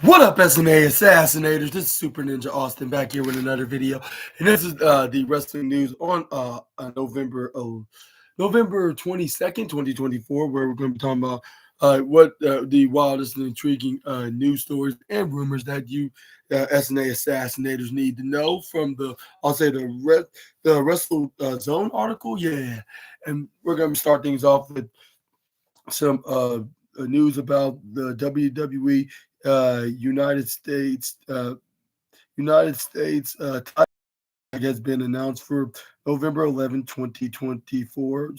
What up, SNA Assassinators? This is Super Ninja Austin back here with another video, and this is the wrestling news on November 22nd, 2024, where we're going to be talking about what the wildest and intriguing news stories and rumors that you SNA Assassinators need to know from the Wrestle Zone article. Yeah, and we're going to start things off with some news about the WWE United States title has been announced for November 11, 2024.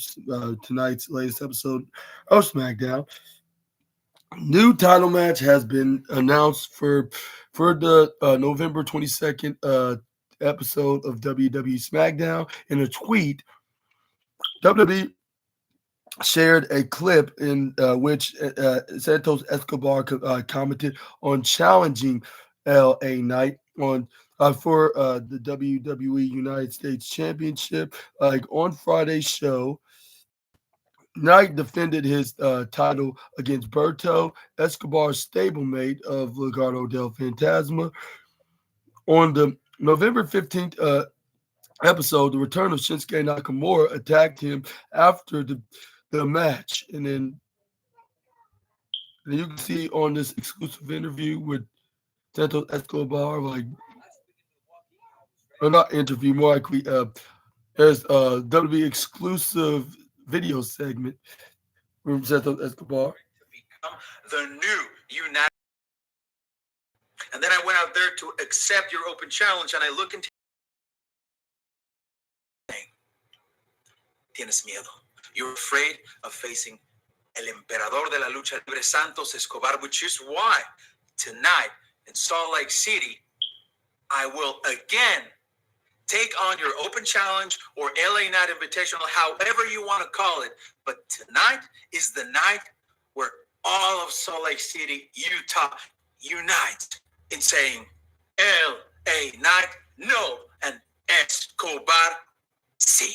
Tonight's latest episode of SmackDown. New title match has been announced for the November 22nd episode of WWE SmackDown. In a tweet, WWE shared a clip in which Santos Escobar commented on challenging LA Knight on for the WWE United States Championship. Like on Friday's show, Knight defended his title against Berto, Escobar's stablemate of Legado del Fantasma. On the November 15th episode, the return of Shinsuke Nakamura attacked him after the match, and then you can see on this exclusive interview with Santos Escobar, or not interview, more likely, there's a WWE exclusive video segment from Santos Escobar. Become the new United. And then I went out there to accept your open challenge, and I look into Tienes miedo. You're afraid of facing El Emperador de la Lucha Libre, Santos Escobar, which is why tonight in Salt Lake City, I will again take on your open challenge or LA Night Invitational, however you want to call it. But tonight is the night where all of Salt Lake City, Utah, unites in saying LA Night, no, and Escobar, sí,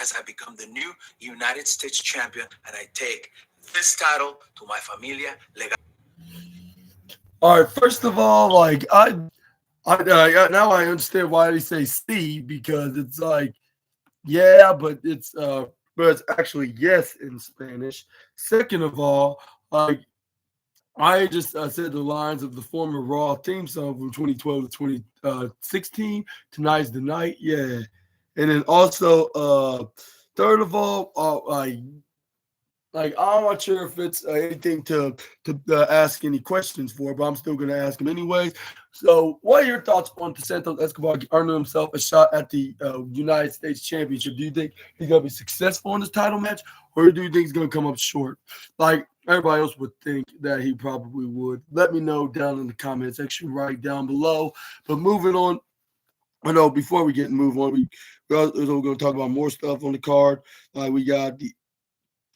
as I become the new United States champion and I take this title to my familia legal. All right, first of all, like I now I understand why they say C, because it's like, yeah, but it's actually yes in Spanish. Second of all, like I just said the lines of the former Raw theme song from 2012 to 2016. Tonight's the night, yeah. And then also, third of all, like I'm not sure if it's anything to ask any questions for, but I'm still going to ask him anyways. So, what are your thoughts on Santos Escobar earning himself a shot at the United States Championship? Do you think he's going to be successful in this title match, or do you think he's going to come up short, like everybody else would think that he probably would? Let me know down in the comment section right down below. But moving on, I know before we move on, we're going to talk about more stuff on the card. We got the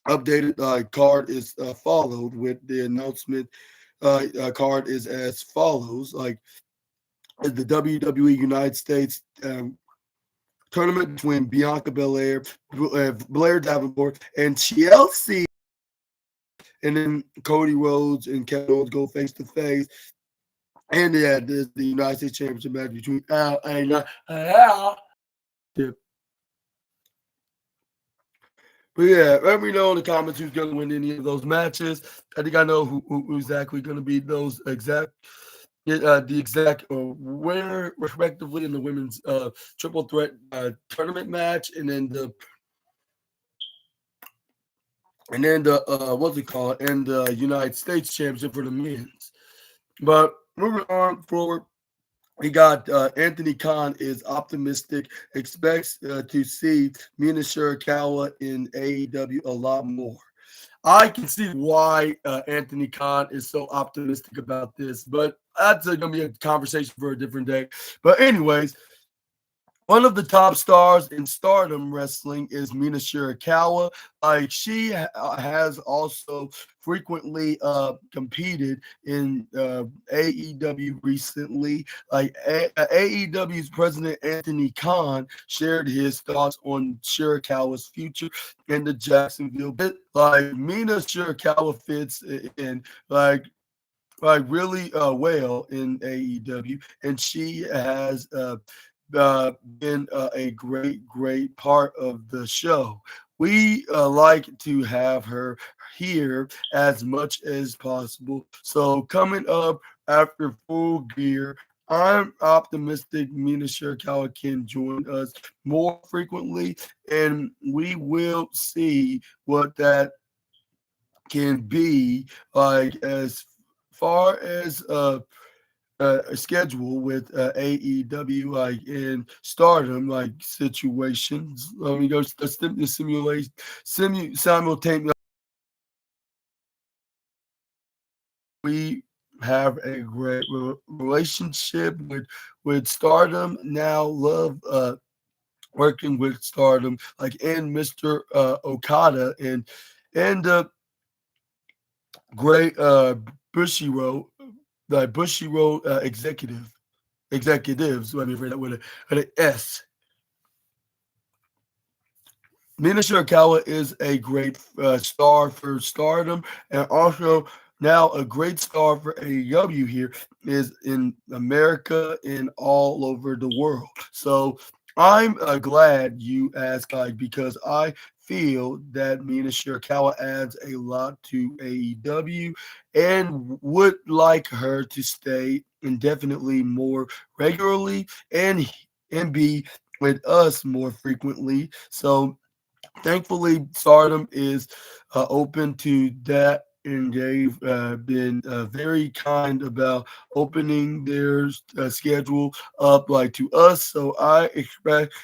updated card is followed with the announcement. Card is as follows: like the WWE United States tournament between Bianca Belair, Blair Davenport, and Chelsea, and then Cody Rhodes and Kevin Owens go face to face. And yeah, there's the United States Championship match between But yeah, let me know in the comments who's going to win any of those matches. I think I know who's exactly going to be those the exact winner, respectively, in the women's triple threat tournament match, and then the what's it called, and the United States Championship for the men's. But moving on forward, we got Anthony Khan is optimistic, expects to see Mina Shirakawa in AEW a lot more. I can see why Anthony Khan is so optimistic about this, but that's going to be a conversation for a different day. But anyways, one of the top stars in Stardom Wrestling is Mina Shirakawa. Like she has also frequently competed in AEW recently. Like AEW's president Anthony Khan shared his thoughts on Shirakawa's future in the Jacksonville. Like Mina Shirakawa fits in like like really well in AEW, and she has been a great part of the show. We like to have her here as much as possible. So coming up after Full Gear, I'm optimistic Mina Shirakawa can join us more frequently, and we will see what that can be like as far as a schedule with AEW like in Stardom like situations. Let me go the simulation simultaneously. We have a great relationship with Stardom now. Love working with Stardom like and Mr. Okada and great Bushiroad the Bushiroad executives. Let me read that with an S. Mina Shirakawa is a great star for Stardom, and also now a great star for AEW here is in America and all over the world. So I'm glad you asked, like, because I feel that Mina Shirakawa adds a lot to AEW and would like her to stay indefinitely more regularly and be with us more frequently. So thankfully, Stardom is open to that, and they've been very kind about opening their schedule up like to us. So I expect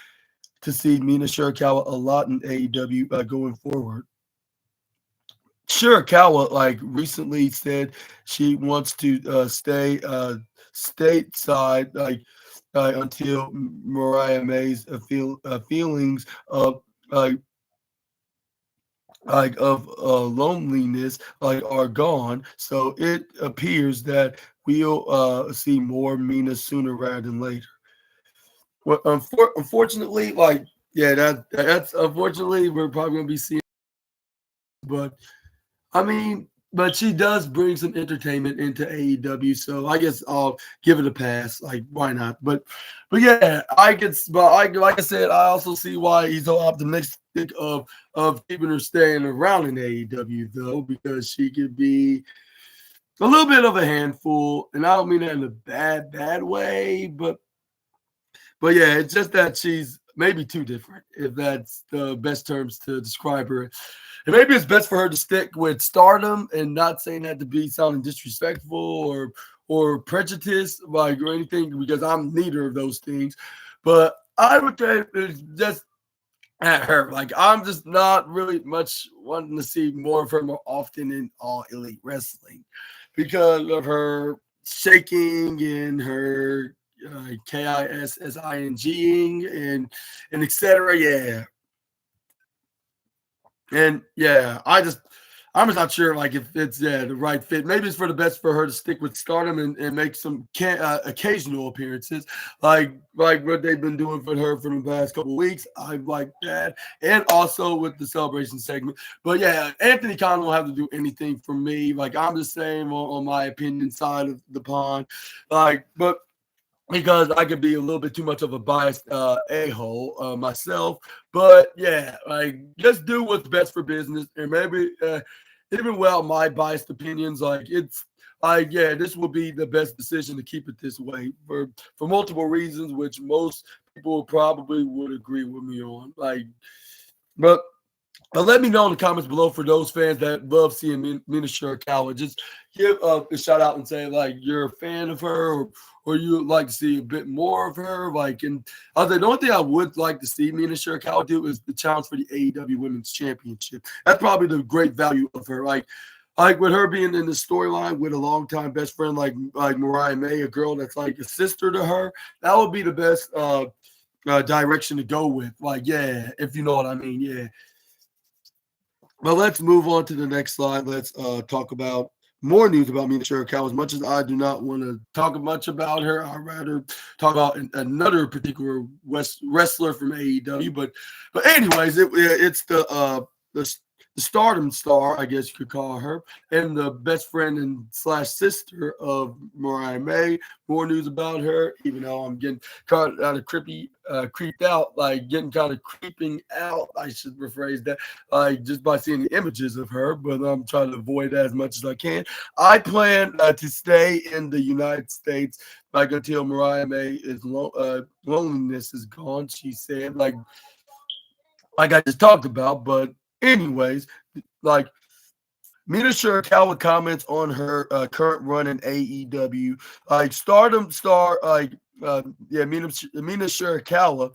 to see Mina Shirakawa a lot in AEW going forward. Shirakawa like recently said she wants to stay stateside until Mariah May's feelings of like of loneliness are gone. So it appears that we'll see more Mina sooner rather than later. Well, unfortunately, like yeah, that's unfortunately we're probably gonna be seeing, but I mean, but she does bring some entertainment into AEW, so I guess I'll give it a pass. Like, why not? But yeah, I get. But I like I said, I also see why he's so optimistic of keeping her staying around in AEW though, because she could be a little bit of a handful, and I don't mean that in a bad way, but yeah, it's just that she's maybe too different, if that's the best terms to describe her. And maybe it's best for her to stick with Stardom, and not saying that to be sounding disrespectful or prejudiced like or anything, because I'm neither of those things. But I would say it's just at her. Like I'm just not really much wanting to see more of her more often in All Elite Wrestling because of her shaking and her KISSINGing and etc. Yeah, and yeah, I'm just not sure like if it's the right fit. Maybe it's for the best for her to stick with Stardom and make some occasional appearances, like what they've been doing for her for the past couple of weeks. I like that, and also with the celebration segment. But yeah, Anthony Khan will have to do anything for me. Like I'm the same on my opinion side of the pond, but because I could be a little bit too much of a biased a-hole myself. But yeah, like just do what's best for business, and maybe even well, my biased opinions, like it's like yeah, this will be the best decision to keep it this way for multiple reasons, which most people probably would agree with me on. But let me know in the comments below for those fans that love seeing Mina Shirakawa. Just give a shout out and say like you're a fan of her, or you would like to see a bit more of her. Like, and I was like, the only thing I would like to see Mina Shirakawa do is the challenge for the AEW Women's Championship. That's probably the great value of her. Like with her being in the storyline with a longtime best friend like Mariah May, a girl that's like a sister to her. That would be the best direction to go with. Like, yeah, if you know what I mean, yeah. Well, let's move on to the next slide. Let's talk about more news about Mina Shirakawa. As much as I do not want to talk much about her, I'd rather talk about another particular wrestler from AEW. But anyways, it's the the Stardom star, I guess you could call her, and the best friend and slash sister of Mariah May. More news about her, even though I'm getting kind of creeped out, like getting kind of creeping out. I should rephrase that, like just by seeing the images of her. But I'm trying to avoid that as much as I can. I plan to stay in the United States, like until Mariah May is loneliness is gone. She said, like I just talked about. But anyways, like Mina Shirakawa comments on her current run in AEW. Like Stardom star, Mina Shirakawa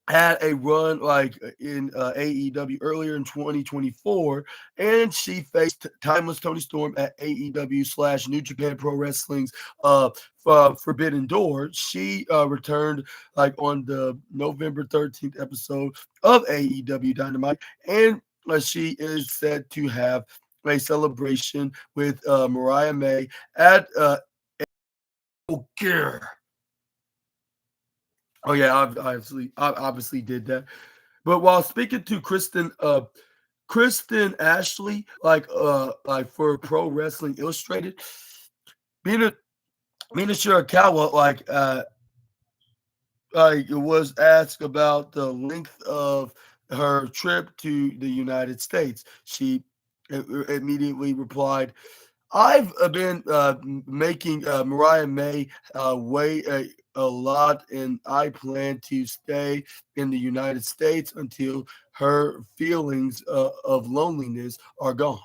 had a run like in AEW earlier in 2024, and she faced Timeless Tony Storm at AEW slash New Japan Pro Wrestling's Forbidden Door. She returned like on the November 13th episode of AEW Dynamite, and she is said to have a celebration with Mariah May at Gear. Oh yeah, I obviously did that. But while speaking to Kristen Ashley, like for Pro Wrestling Illustrated, Mina Mina Shirakawa was asked about the length of her trip to the United States. She immediately replied, I've been making Mariah May weigh a lot, and I plan to stay in the United States until her feelings of loneliness are gone.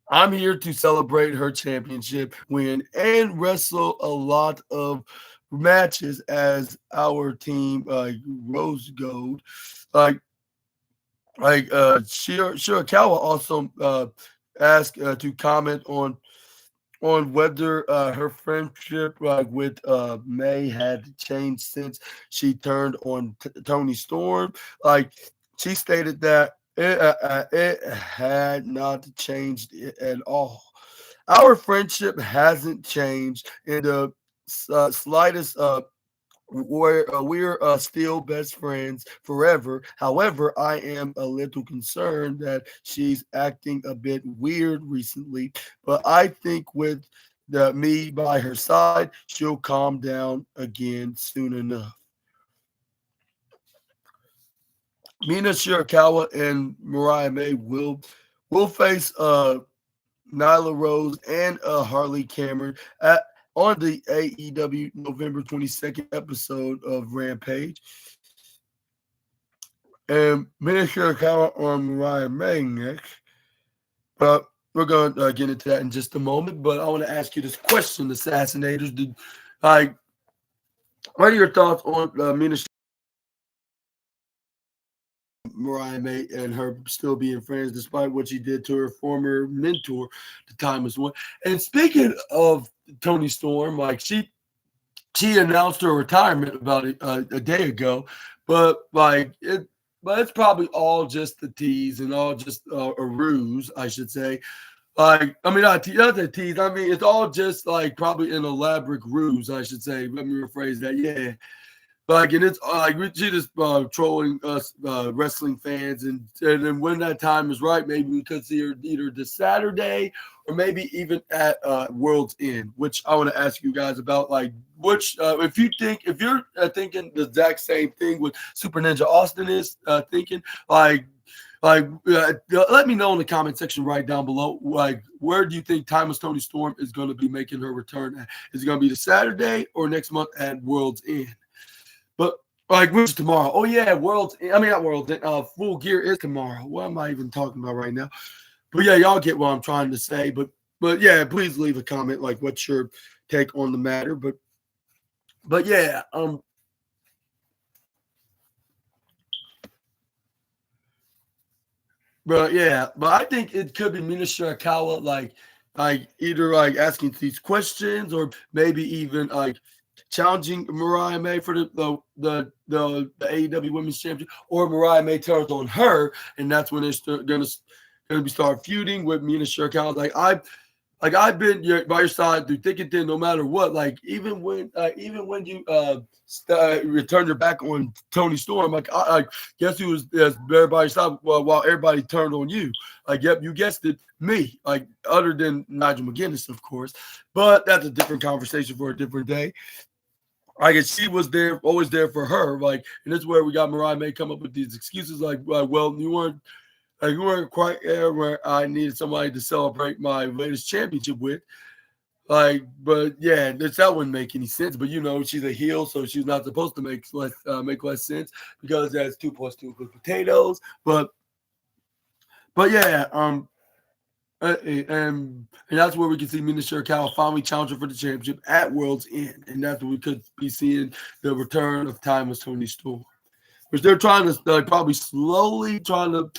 I'm here to celebrate her championship win and wrestle a lot of matches as our team Rose Gold. Like Shirakawa also asked to comment on whether her friendship with May had changed since she turned on Tony Storm. Like she stated that it had not changed at all. Our friendship hasn't changed in the slightest. We're still best friends forever. However, I am a little concerned that she's acting a bit weird recently, but I think with me by her side, she'll calm down again soon enough. Mina Shirakawa and Mariah May will face Nyla Rose and Harley Cameron on the AEW November 22nd episode of Rampage. And Mina Shirakawa on Mariah May next. But we're going to get into that in just a moment. But I want to ask you this question, Assassinators. What are your thoughts on Mina Mariah May and her still being friends despite what she did to her former mentor, the time as one? And speaking of Tony Storm, like she announced her retirement about a day ago, but it's probably all just the tease and all just a ruse, I should say. Like, I mean, not the tease. I mean, it's all just like probably an elaborate ruse, I should say. Let me rephrase that. Yeah. Like, and it's like she just trolling us wrestling fans, and then when that time is right, maybe we could see her either this Saturday or maybe even at World's End. Which I want to ask you guys about, like, which if you're thinking the exact same thing with Super Ninja Austin is thinking, let me know in the comment section right down below. Like, where do you think Timeless Tony Storm is going to be making her return at? Is it going to be the Saturday or next month at World's End? But like, which is tomorrow? Oh yeah, not World's End. Full Gear is tomorrow. What am I even talking about right now? But yeah, y'all get what I'm trying to say. But yeah, please leave a comment like what's your take on the matter. But yeah, but I think it could be Mina Shirakawa, like either like asking these questions or maybe even like challenging Mariah May for the AEW Women's Championship, or Mariah May turns on her, and that's when they're gonna be start feuding with Mina Shirakawa. like I've been by your side through thick and thin, no matter what. Like even when you returned your back on Tony Storm, like I guess who was there by your side while everybody turned on you. Like, yep, you guessed it, me. Like other than Nigel McGuinness, of course, but that's a different conversation for a different day. I guess she was there, always there for her. Like, and this is where we got Mariah May come up with these excuses, like well, you weren't quite there where I needed somebody to celebrate my latest championship with. Like, but yeah, that wouldn't make any sense. But she's a heel, so she's not supposed to make less sense because that's 2 + 2 = potatoes. But yeah, and that's where we can see Mina Shirakawa finally challenging for the championship at World's End, and that's where we could be seeing the return of Timeless Tony Storm, which they're trying to probably slowly trying to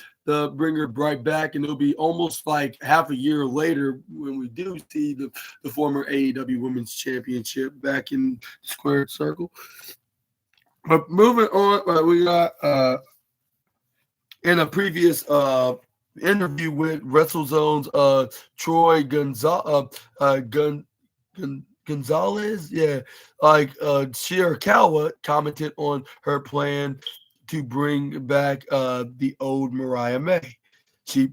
bring her right back, and it'll be almost like half a year later when we do see the former AEW Women's Championship back in the squared circle. But moving on, we got in a previous interview with WrestleZone's Troy Gonzalez, Shirakawa commented on her plan to bring back the old Mariah May. She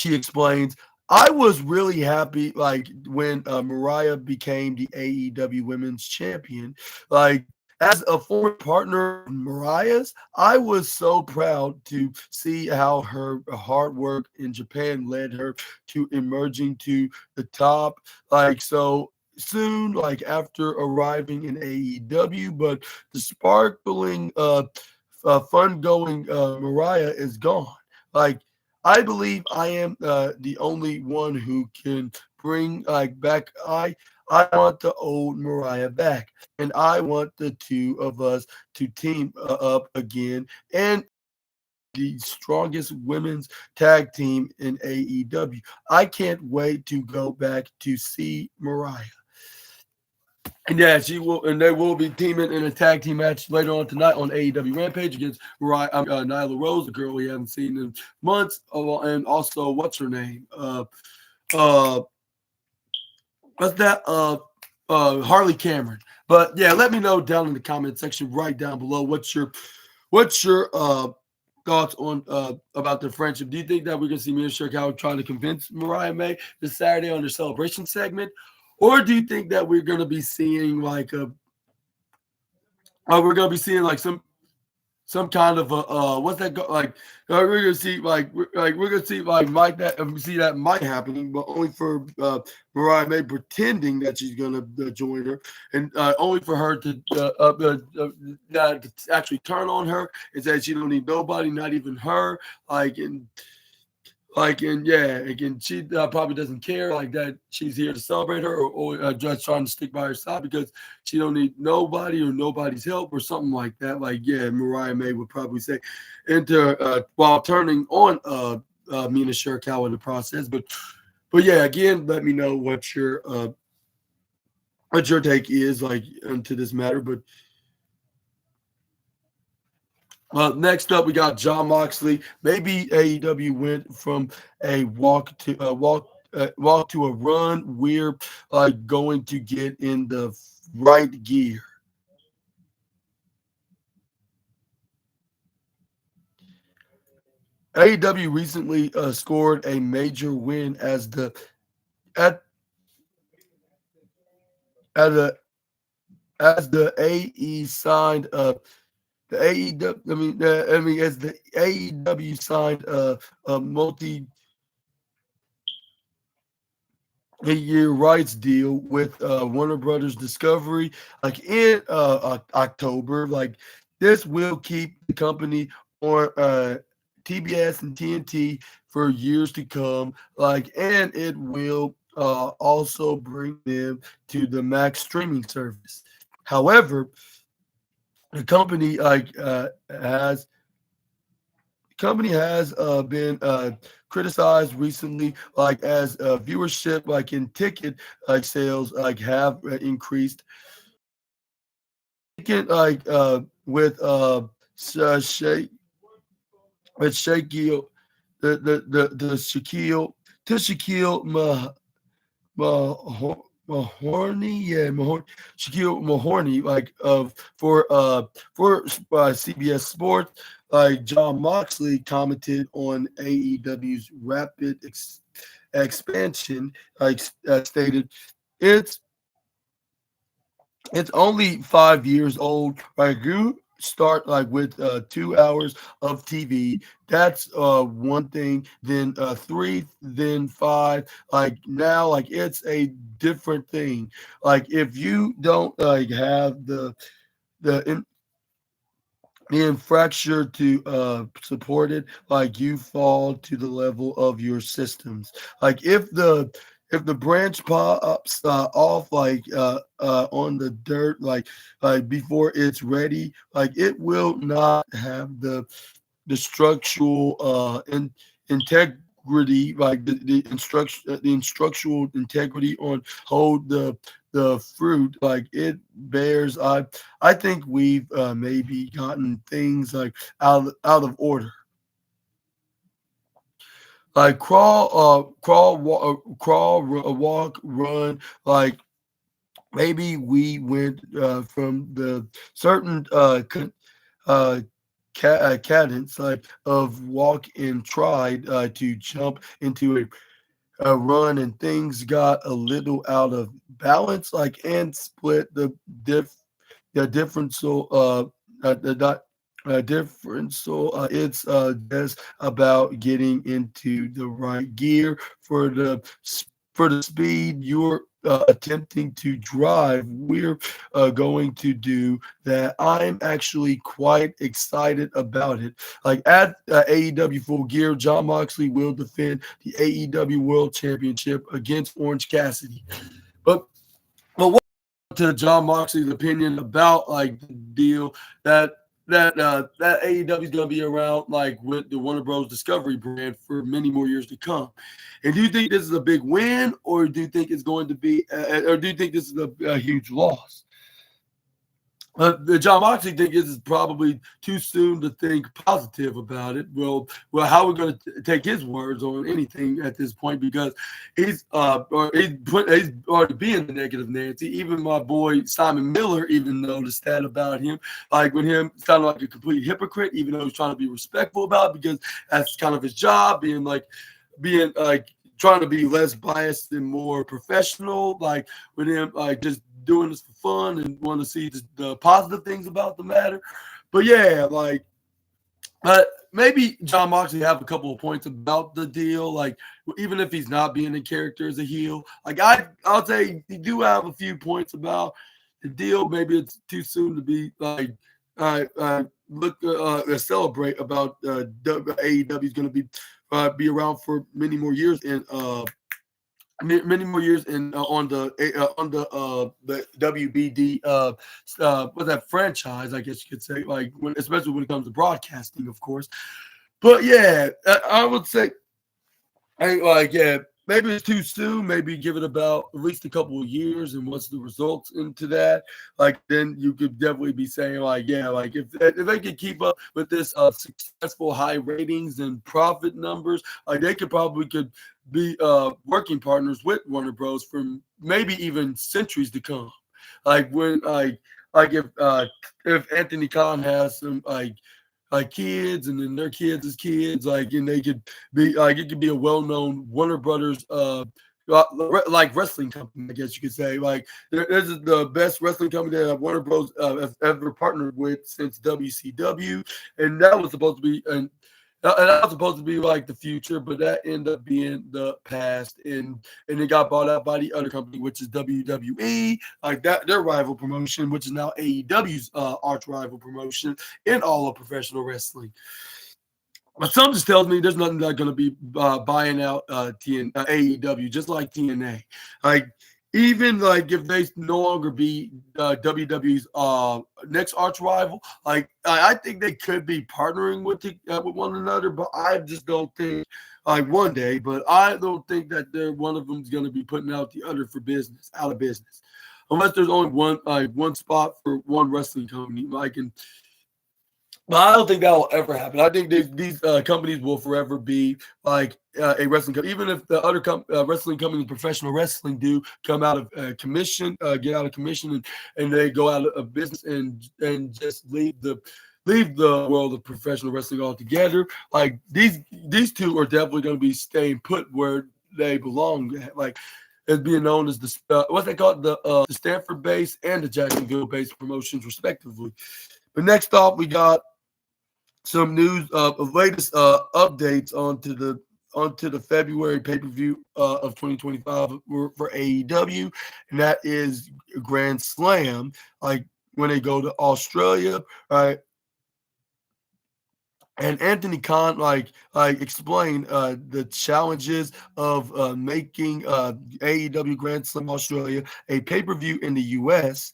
explains, I was really happy like when Mariah became the AEW Women's Champion. Like, as a former partner of Mariah's, I was so proud to see how her hard work in Japan led her to emerging to the top, like so soon, like after arriving in AEW. But the sparkling, fun-going Mariah is gone. Like, I believe I am the only one who can bring back. I want the old Mariah back, and I want the two of us to team up again and the strongest women's tag team in AEW. I can't wait to go back to see Mariah. And yeah, she will, and they will be teaming in a tag team match later on tonight on AEW Rampage against Nyla Rose, the girl we haven't seen in months, and also what's her name? What's that? Harley Cameron. But yeah, let me know down in the comment section right down below what's your thoughts on about the friendship. Do you think that we're gonna see Mina Shirakawa trying to convince Mariah May this Saturday on their celebration segment? Or do you think that we're going to be seeing like some kind of a what's that like we're gonna see we're gonna see like Mike that we see that might happening, but only for Mariah May pretending that she's gonna join her, and only for her to actually turn on her and say she don't need nobody, not even her, again, she probably doesn't care like that. She's here to celebrate her, or just trying to stick by her side because she don't need nobody or nobody's help or something like that. Like, yeah, Mariah May would probably say, while turning on Mina Shirakawa in the process. But yeah, again, let me know what your take is like into this matter. But next up, we got Jon Moxley. Maybe AEW went from a walk to a run. We're going to get in the right gear. AEW recently scored a major win as the AE signed the AEW. As the AEW signed a multi-year rights deal with Warner Brothers Discovery, like in October. Like, this will keep the company on TBS and TNT for years to come. Like, and it will also bring them to the Max streaming service. However, the company has been criticized recently, like as viewership, like in ticket sales, like have increased. With Shaquille, the Shaquille Mahorny, yeah, Mahorny, Shaquille Mahorny, like for CBS Sports, like John Moxley commented on AEW's rapid expansion, like stated, it's it's only 5 years old. Like you start like with 2 hours of TV. That's one thing. Then three, then five. Like now, like it's a different thing. Like if you don't like have the the infrastructure to support it, like you fall to the level of your systems. Like if the branch pops off on the dirt like before it's ready, like it will not have the structural integrity, like the instructional integrity on hold the fruit like it bears. I think we've maybe gotten things like out of order. Like walk, run. Like maybe we went from the certain uh, cadence like of walk and tried to jump into a run, and things got a little out of balance like and split the differential the dot differential. It's just about getting into the right gear for the speed you're attempting to drive. We're going to do that. I'm actually quite excited about it. Like at AEW Full Gear, John Moxley will defend the AEW World Championship against Orange Cassidy. But what to John Moxley's opinion about like the deal that that AEW is going to be around like with the Warner Bros. Discovery brand for many more years to come. And do you think this is a big win, or do you think it's going to be, or do you think this is a huge loss? The John Moxley thing is probably too soon to think positive about it. How are we going to take his words on anything at this point? Because he's already being the negative Nancy. Even my boy Simon Miller even noticed that about him. Like with him sounding like a complete hypocrite, even though he's trying to be respectful about it because that's kind of his job, being like trying to be less biased and more professional. Like with him, like just doing this for fun and want to see the positive things about the matter. But yeah, like maybe John Moxley have a couple of points about the deal. Like even if he's not being in character as a heel, like I'll say he do have a few points about the deal. Maybe it's too soon to be like celebrate about AEW is going to be around for many more years and many more years in the WBD with that franchise, I guess you could say, like especially when it comes to broadcasting, of course. But yeah, I would say, yeah, maybe it's too soon. Maybe give it about at least a couple of years, and what's the results into that? Like then you could definitely be saying, like, yeah, like if they could keep up with this successful high ratings and profit numbers, like they could be working partners with Warner Bros. For maybe even centuries to come. Like when like if Anthony Khan has some like kids and then their kids as kids, like and they could be like it could be a well-known Warner Brothers like wrestling company, I guess you could say. Like this is the best wrestling company that Warner Bros. Has ever partnered with since WCW, and that was supposed to be like the future, but that ended up being the past, and it got bought out by the other company, which is WWE, like that their rival promotion, which is now AEW's arch rival promotion in all of professional wrestling. But some just tells me there's nothing that's going to be buying out AEW, just like TNA. Like even like if they no longer be WWE's next arch rival, like I think they could be partnering with one another. But I just don't think like one day. But I don't think that one of them is going to be putting out the other for business, out of business, unless there's only one spot for one wrestling company. Like and But I don't think that will ever happen. I think these companies will forever be like a wrestling company. Even if the other wrestling companies, professional wrestling, do come out of commission, get out of commission, and they go out of business and just leave the world of professional wrestling altogether. Like these two are definitely going to be staying put where they belong. Like as being known as what's they call it, the Stanford base and the Jacksonville base promotions, respectively. But next off, we got some news of latest updates onto the February pay-per-view of 2025 for AEW, and that is Grand Slam. Like when they go to Australia, right? And Anthony Khan like explained the challenges of making AEW Grand Slam Australia a pay-per-view in the US.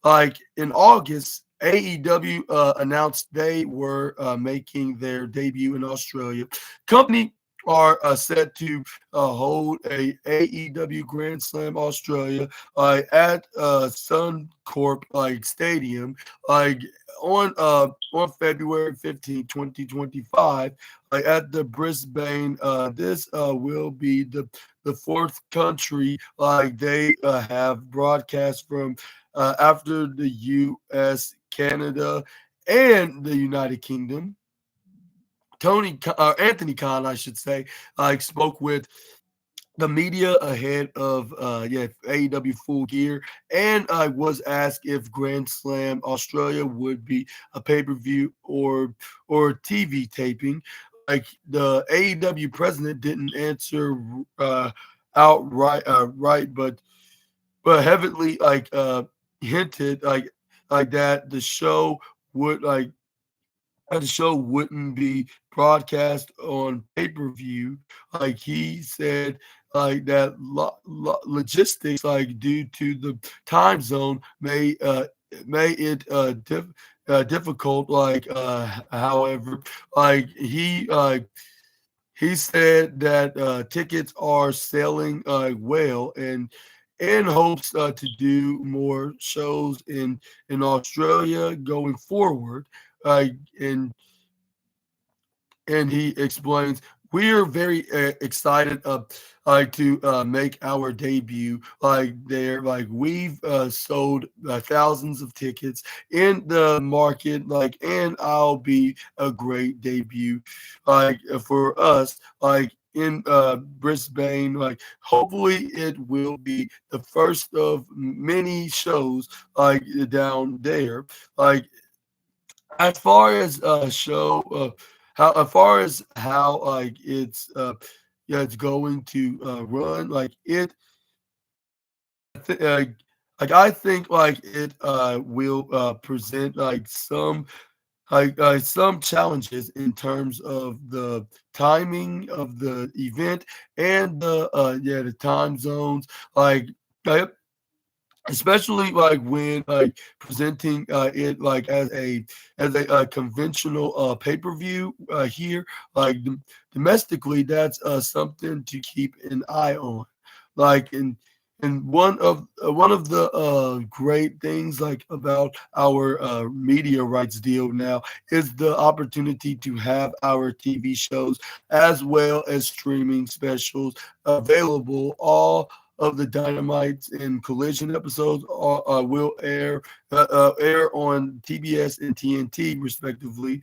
Like in August, AEW announced they were making their debut in Australia. Company are set to hold a AEW Grand Slam Australia at Suncorp like Stadium like on February 15, 2025 at the Brisbane. This will be the fourth country like they have broadcast from after the U.S., Canada, and the United Kingdom. Anthony Khan, I should say, spoke with the media ahead of AEW Full Gear, and I was asked if Grand Slam Australia would be a pay per view or TV taping. Like the AEW president didn't answer outright, right, but heavily hinted like that would like the show wouldn't be broadcast on pay-per-view. Like he said like that logistics like due to the time zone may it difficult however he said that tickets are selling well and hopes to do more shows in Australia going forward. Uh, and and he explains we are very excited to make our debut there. Like we've sold thousands of tickets in the market, and I'll be a great debut for us in Brisbane. Like hopefully it will be the first of many shows down there. Like as far as show how as far as how it's going to run th- uh, I think it will present some challenges in terms of the timing of the event and the time zones uh, especially when presenting it as a conventional pay-per-view here domestically. That's something to keep an eye on. And one of the great things about our media rights deal now is the opportunity to have our TV shows as well as streaming specials available. All of the Dynamites and Collision episodes will air on TBS and TNT respectively.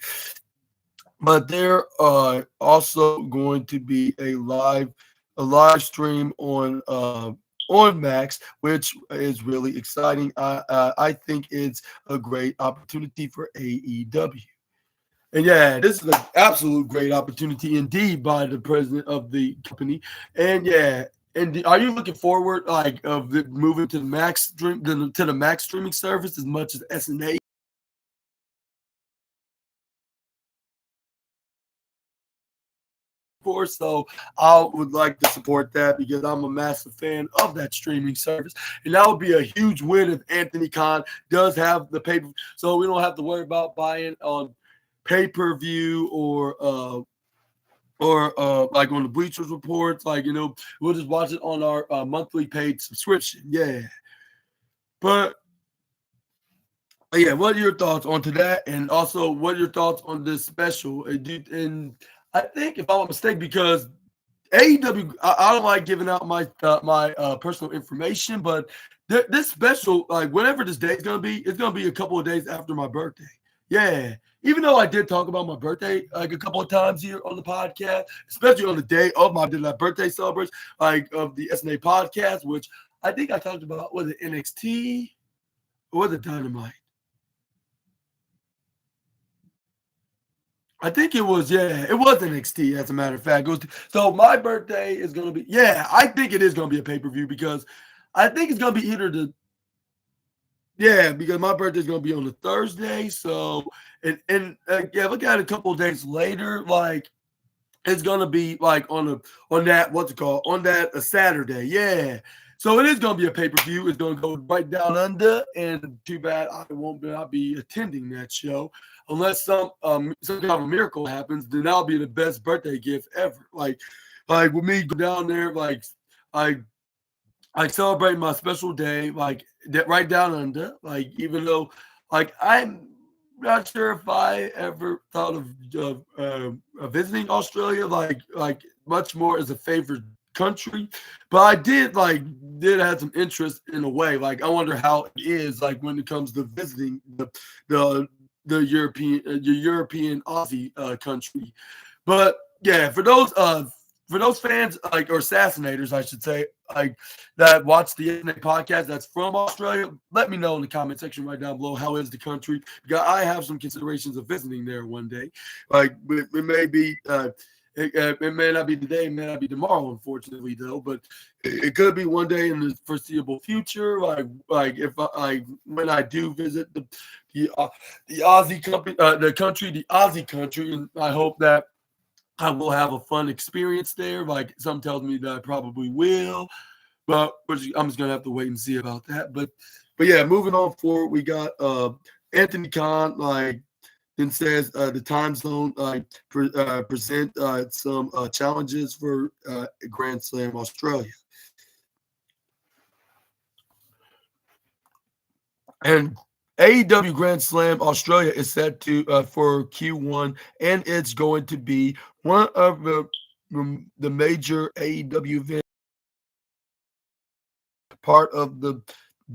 But there are also going to be a live stream on Max, which is really exciting. I think it's a great opportunity for AEW. And yeah, this is an absolute great opportunity indeed by the president of the company. And yeah, and are you looking forward of moving to the Max streaming service as much as SNA? Course, so I would like to support that because I'm a massive fan of that streaming service, and that would be a huge win if Anthony Khan does have the paper, so we don't have to worry about buying on pay per view or like on the Bleachers Reports. We'll just watch it on our monthly paid subscription. Yeah, but Yeah, what are your thoughts on to that, and also what are your thoughts on this special? And I think, if I'm not mistaken, because AEW, I don't like giving out my personal information, but this special, like whenever this day is gonna be, it's gonna be a couple of days after my birthday. Yeah, even though I did talk about my birthday like a couple of times here on the podcast, especially on the day of my did that birthday celebration, like of the SNA podcast, which I think I talked about, was it NXT or was it Dynamite? I think it was, yeah, it was NXT, as a matter of fact. It was, so my birthday is gonna be, yeah, I think it is gonna be a pay-per-view because I think it's gonna be either the, yeah, because my birthday is gonna be on the Thursday. So and yeah, look at it a couple of days later, like it's gonna be like on that, what's it called, on that a Saturday. Yeah. So it is gonna be a pay-per-view. It's gonna go right down under, and too bad I won't be, I'll be attending that show unless some kind of a miracle happens. Then that'll be the best birthday gift ever. Like with me go down there, like I I celebrate my special day, like that right down under. Like even though, like I'm not sure if I ever thought of visiting Australia, like much more as a favorite country, but I did have some interest in a way. Like I wonder how it is like when it comes to visiting the the European Aussie country. But yeah, for those fans like or assassinators, I should say, like that watch the SNA podcast that's from Australia, let me know in the comment section right down below how is the country. Because I have some considerations of visiting there one day. Like it may be it may not be today, it may not be tomorrow, unfortunately, though. But it could be one day in the foreseeable future. Like if I when I do visit the Aussie company, the country, the Aussie country, and I hope that I will have a fun experience there. Like some tells me that I probably will, but I'm just gonna have to wait and see about that. But yeah, moving on forward, we got Anthony Khan like then says the time zone present some challenges for Grand Slam Australia. And AEW Grand Slam Australia is set to for Q1, and it's going to be one of the major AEW events, part of the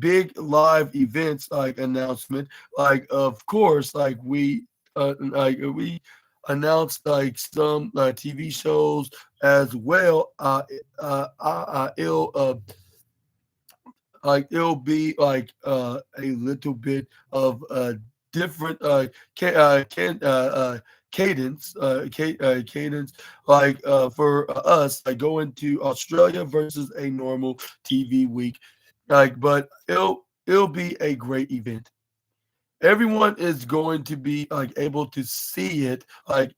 big live events like announcement. Like of course, we announced like some TV shows as well. It'll be like a little bit of different cadence cadence like for us like going to Australia versus a normal TV week, like but it'll be a great event. Everyone is going to be like able to see it, like,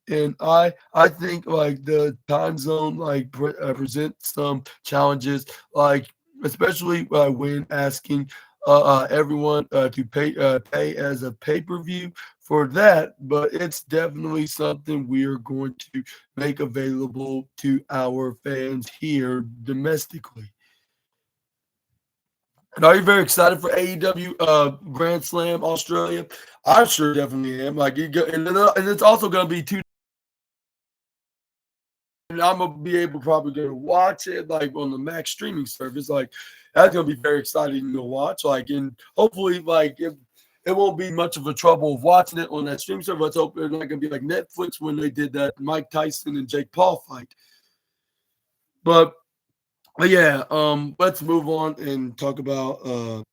and I think like the time zone like presents some challenges, like especially when asking everyone to pay as a pay-per-view for that. But it's definitely something we're going to make available to our fans here domestically. And are you very excited for AEW Grand Slam Australia? I sure definitely am. Like, and it's also going to be two. And I'm gonna be able probably to watch it like on the Max streaming service. Like that's gonna be very exciting to watch. Like and hopefully like if it won't be much of a trouble of watching it on that streaming service. Let's hope it's not gonna be like Netflix when they did that Mike Tyson and Jake Paul fight. But, but yeah, let's move on and talk about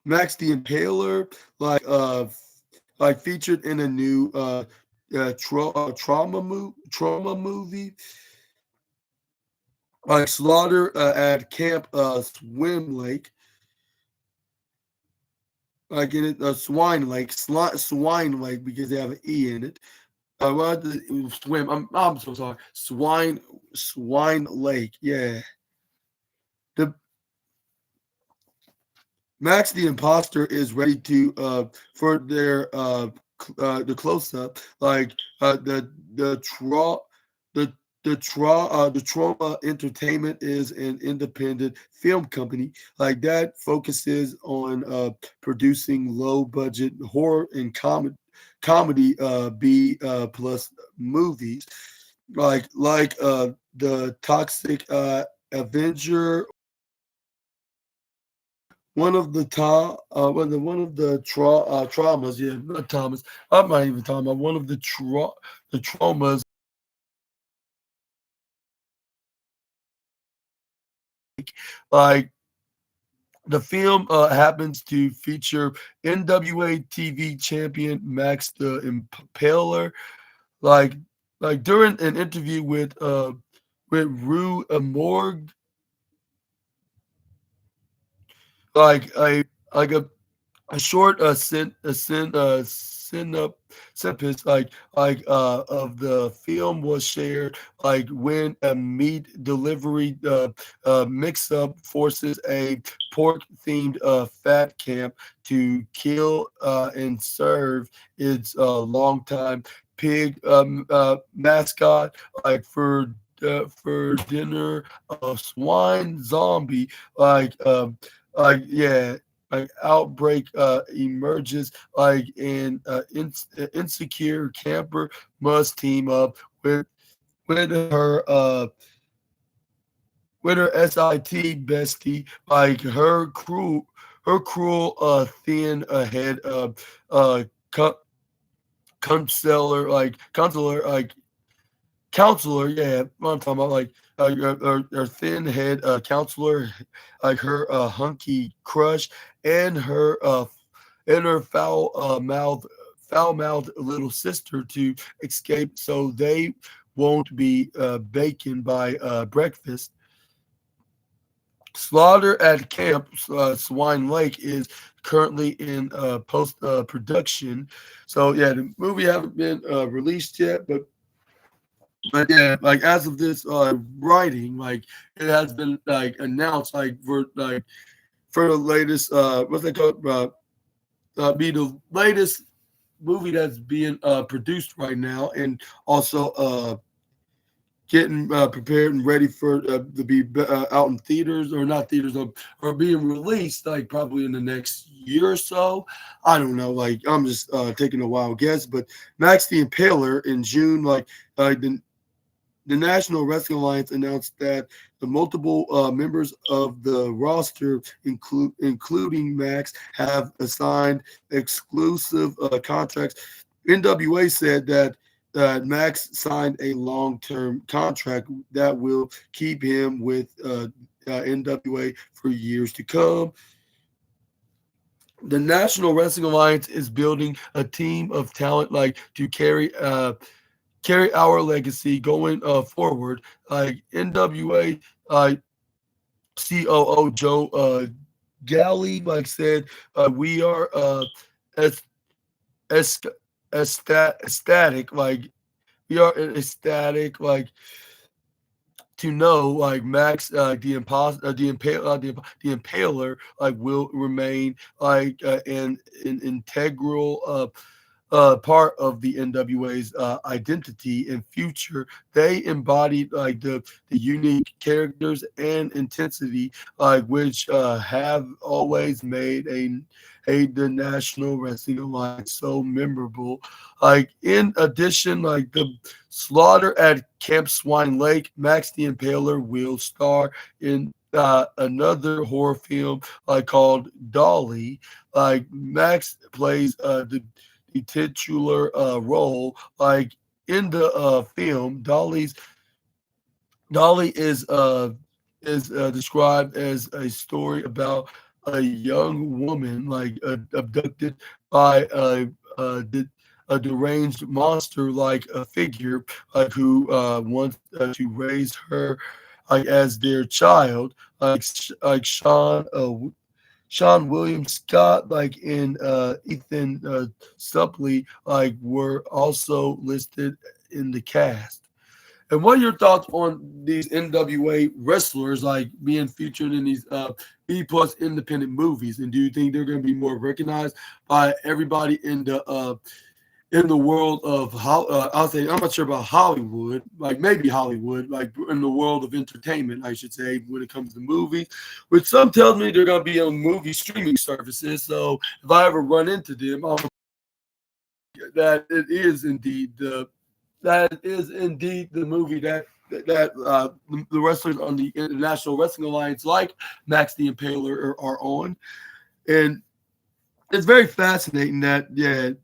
Max the Impaler, like featured in a new trauma movie, like Slaughter at Camp Swim Lake, like in it Swine Lake, Swine Lake because they have an E in it. What the swim? I'm so sorry. Swine Lake. Yeah. The Max the Imposter is ready to for their the close up, like the the Trauma Entertainment is an independent film company like that focuses on producing low budget horror and comedy B plus movies like the Toxic Avenger, one of the traumas, yeah, not Thomas. I'm not even talking about one of the traumas. Like the film happens to feature NWA TV champion Max the Impaler. Like like during an interview with Rue Morgue, like like a short synopsis of the film was shared like when a meat delivery mix up forces a pork themed fat camp to kill and serve its longtime pig mascot like for dinner of swine zombie like yeah like outbreak emerges like an insecure camper must team up with her with her SIT bestie like her cruel thin head co- counselor, yeah, what I'm talking about, like her thin head counselor, like her hunky crush, and her foul mouthed little sister to escape, so they won't be bacon by breakfast. Slaughter at Camp Swine Lake is currently in post production. So yeah, the movie haven't been released yet, but yeah, like as of this writing, like it has been like announced like for the latest what's they called be the latest movie that's being produced right now, and also getting prepared and ready for to be out in theaters or not theaters or being released like probably in the next year or so. I don't know. Like I'm just taking a wild guess, but Max the Impaler in June, like the National Wrestling Alliance announced that the multiple members of the roster, including Max, have assigned exclusive contracts. NWA said that Max signed a long-term contract that will keep him with NWA for years to come. The National Wrestling Alliance is building a team of talent like to carry our legacy going forward. Like NWA COO Joe Galley like said, we are as as ecstatic like we are ecstatic like to know like Max the Impaler like will remain like an integral part of the NWA's identity and future. They embodied like the unique characters and intensity like which have always made the National Wrestling Alliance so memorable. Like in addition, like the slaughter at Camp Swine Lake, Max the Impaler will star in another horror film called Dolly. Like Max plays the titular role. Like in the film, Dolly is described as a story about a young woman like abducted by a deranged monster like a figure like who wants to raise her like as their child like Sean William Scott, like in Ethan Suplee, like were also listed in the cast. And what are your thoughts on these NWA wrestlers like being featured in these B plus independent movies? And do you think they're going to be more recognized by everybody in the world of I'll say I'm not sure about Hollywood, like maybe Hollywood, like in the world of entertainment, I should say, when it comes to movies, which some tells me they're gonna be on movie streaming services. So if I ever run into them, that it is indeed the movie that the wrestlers on the International Wrestling Alliance, like Max the Impaler, are on, and it's very fascinating that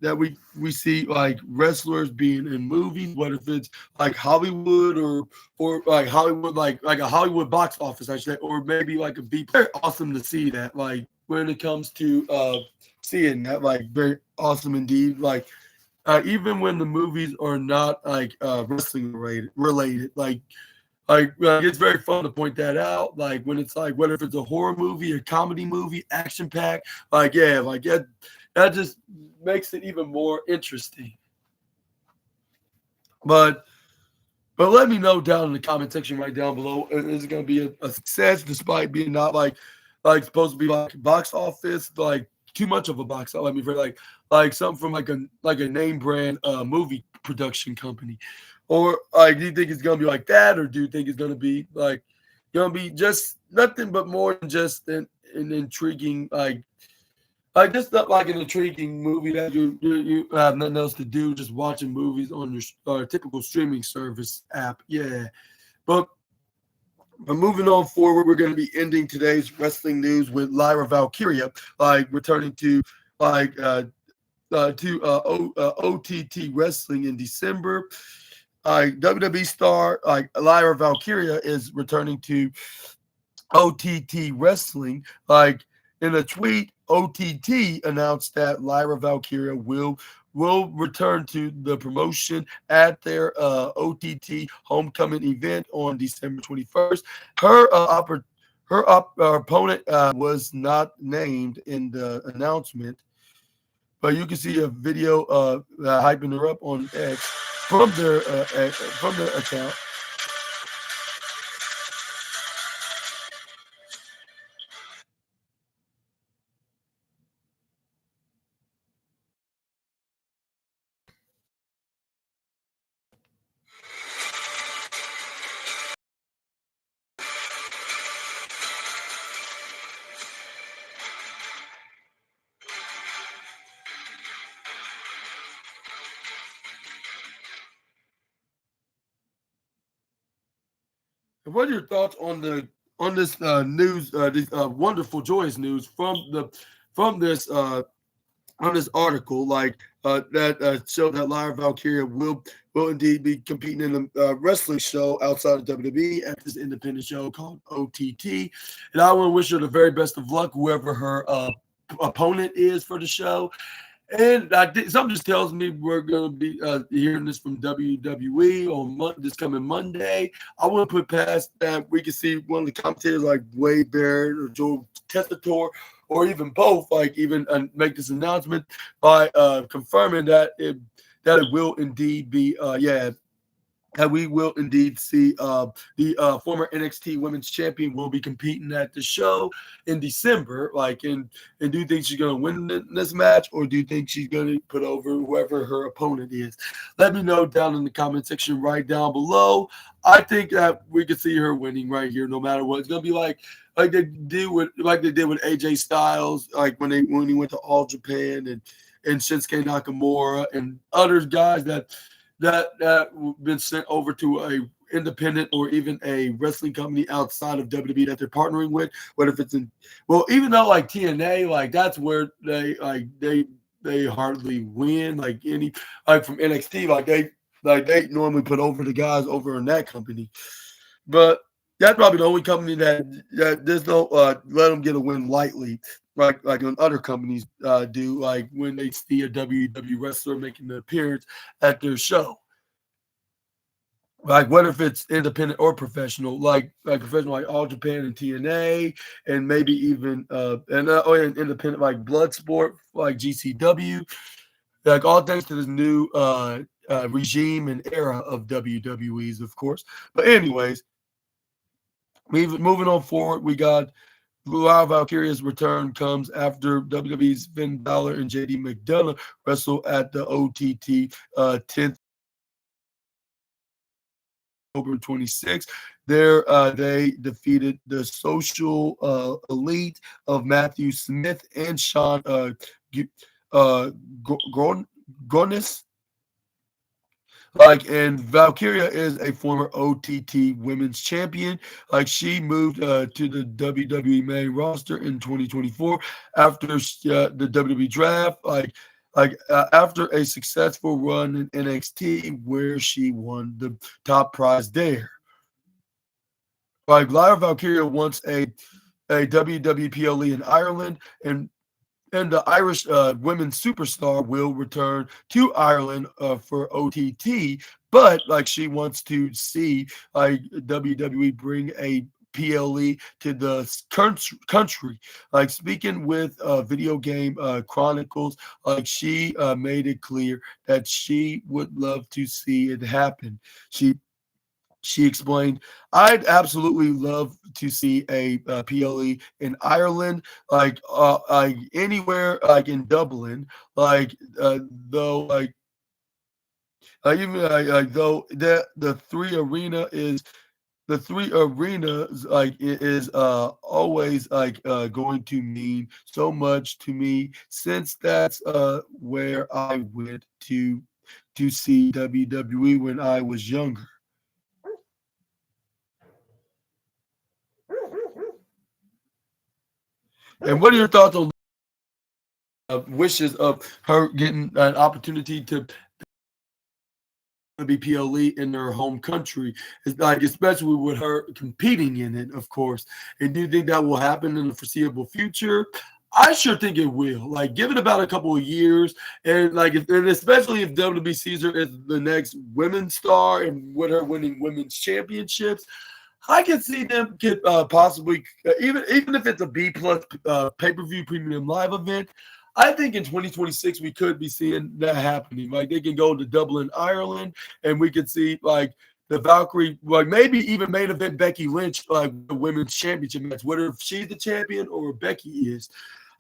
that we see like wrestlers being in movies, whether if it's like Hollywood or like Hollywood like a Hollywood box office, I should say, or maybe like a B. Very awesome to see that, like when it comes to seeing that, like very awesome indeed. Like even when the movies are not like wrestling related, like it's very fun to point that out. Like when it's like whether if it's a horror movie, a comedy movie, action pack, that just makes it even more interesting. But let me know down in the comment section right down below. Is it going to be a success despite being not like supposed to be like box office, like too much of a box office? I mean, for like something from like a name brand movie production company, or like do you think it's going to be like that, or do you think it's going to be like just nothing but more than just an intriguing like just not like an intriguing movie that you have nothing else to do, just watching movies on your typical streaming service app. Yeah, but moving on forward, we're going to be ending today's wrestling news with Lyra Valkyria, like returning to like OTT wrestling in December. WWE star like Lyra Valkyria is returning to OTT wrestling. Like in a tweet, OTT announced that Lyra Valkyria will return to the promotion at their OTT homecoming event on December 21st. Her opponent was not named in the announcement, but you can see a video hyping her up on X from their account. What are your thoughts on this news? This wonderful, joyous news from this on this article, like that showed that Lyra Valkyria will indeed be competing in a wrestling show outside of WWE at this independent show called OTT. And I want to wish her the very best of luck, whoever her opponent is for the show. And something just tells me we're going to be hearing this from WWE on this coming Monday. I want to put past that we can see one of the commentators like Wade Barrett or Joe Testator, or even both, like even make this announcement by confirming that it will indeed be that we will indeed see the former NXT Women's Champion will be competing at the show in December. Like, and do you think she's going to win this match, or do you think she's going to put over whoever her opponent is? Let me know down in the comment section right down below. I think that we could see her winning right here, no matter what. It's going to be like they did with AJ Styles, like when he went to All Japan, and Shinsuke Nakamura and other guys that been sent over to a independent or even a wrestling company outside of WWE that they're partnering with. What if it's even though like TNA, like that's where they hardly win, like any like from NXT, like they normally put over the guys over in that company. But that's probably the only company that there's no let them get a win lightly, like when other companies do, like when they see a WWE wrestler making an appearance at their show. Like whether if it's independent or professional, like professional, like All Japan and TNA, and maybe even and independent like Bloodsport, like GCW, like all thanks to this new regime and era of WWE's, of course. But anyways, moving on forward, we got Laura Valkyria's return comes after WWE's Finn Balor and JD McDonough wrestle at the OTT 10th October 26th. There, they defeated the social elite of Matthew Smith and Sean Gornis. And Valkyria is a former OTT women's champion. She moved to the WWE main roster in 2024 after the WWE draft. After a successful run in NXT, where she won the top prize there. Lyra Valkyria wants a WWE PLE in Ireland, and the Irish women's superstar will return to Ireland for OTT, but she wants to see WWE bring a PLE to the country. Speaking with Video Game Chronicles, she made it clear that she would love to see it happen. She explained, I'd absolutely love to see a PLE in Ireland, anywhere, in Dublin, though, even though the three arenas is always going to mean so much to me, since that's where I went to see WWE when I was younger. And what are your thoughts on wishes of her getting an opportunity to be PLE in their home country? It's especially with her competing in it, of course. And do you think that will happen in the foreseeable future? I sure think it will. Give it about a couple of years, and and especially if WWE sees her as the next women's star and with her winning women's championships, I can see them get possibly even if it's a B plus pay-per-view premium live event. I think in 2026 we could be seeing that happening. They can go to Dublin, Ireland, and we could see the Valkyrie, maybe even main event Becky Lynch, the women's championship match, whether she's the champion or Becky is.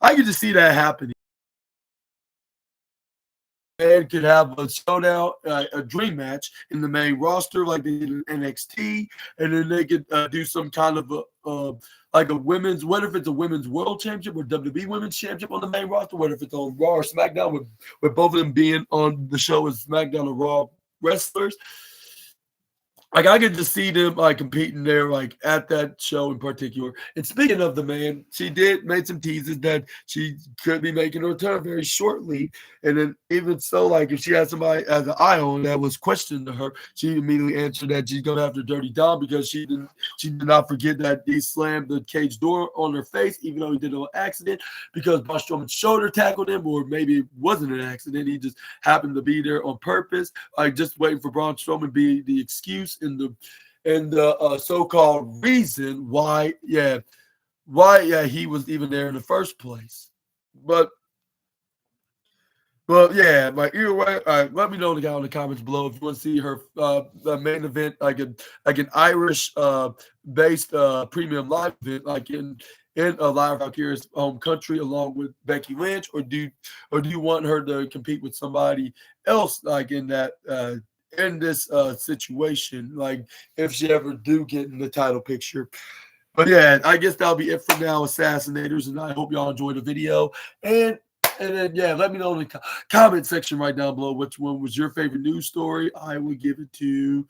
I could just see that happening. And could have a showdown, a dream match in the main roster like they did in NXT, and then they could do some kind of a women's, whether if it's a women's world championship or WWE women's championship on the main roster, whether if it's on Raw or SmackDown, with both of them being on the show as SmackDown or Raw wrestlers. I could just see them competing there at that show in particular. And speaking of the man, she made some teases that she could be making a return very shortly. And then even so, if she had somebody as an eye on that was questioned to her, she immediately answered that she's going after Dirty Dom because she did not forget that he slammed the cage door on her face, even though he did it on accident, because Braun Strowman shoulder tackled him, or maybe it wasn't an accident. He just happened to be there on purpose, just waiting for Braun Strowman to be the excuse and the so-called reason why he was even there in the first place. But yeah, either way, let me know in the comments below if you want to see her the main event, an Irish based premium live event, in Lyra Valkyria's home country along with Becky Lynch, or do you want her to compete with somebody else in that in this situation, if she ever do get in the title picture. But yeah, I guess that'll be it for now, Assassinators, and I hope y'all enjoyed the video. And then, let me know in the comment section right down below which one was your favorite news story. I would give it to,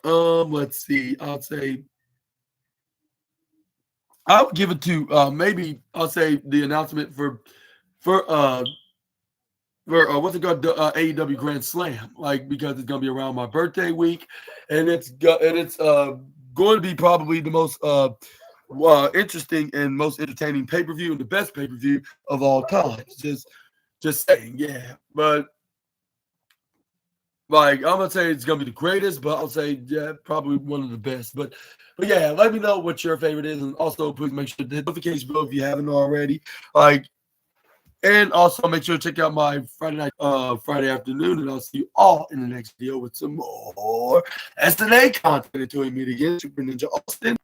let's see, I would give it to maybe I'll say the announcement for what's it called, AEW Grand Slam, because it's gonna be around my birthday week, and it's going to be probably the most interesting and most entertaining pay-per-view and the best pay-per-view of all time. Just saying, yeah. But I'm gonna say it's gonna be the greatest, but I'll say probably one of the best. But yeah, let me know what your favorite is, and also please make sure to hit the notification bell if you haven't already. And also make sure to check out my Friday afternoon, and I'll see you all in the next video with some more SNA content. Until we meet again, Super Nnja Austin.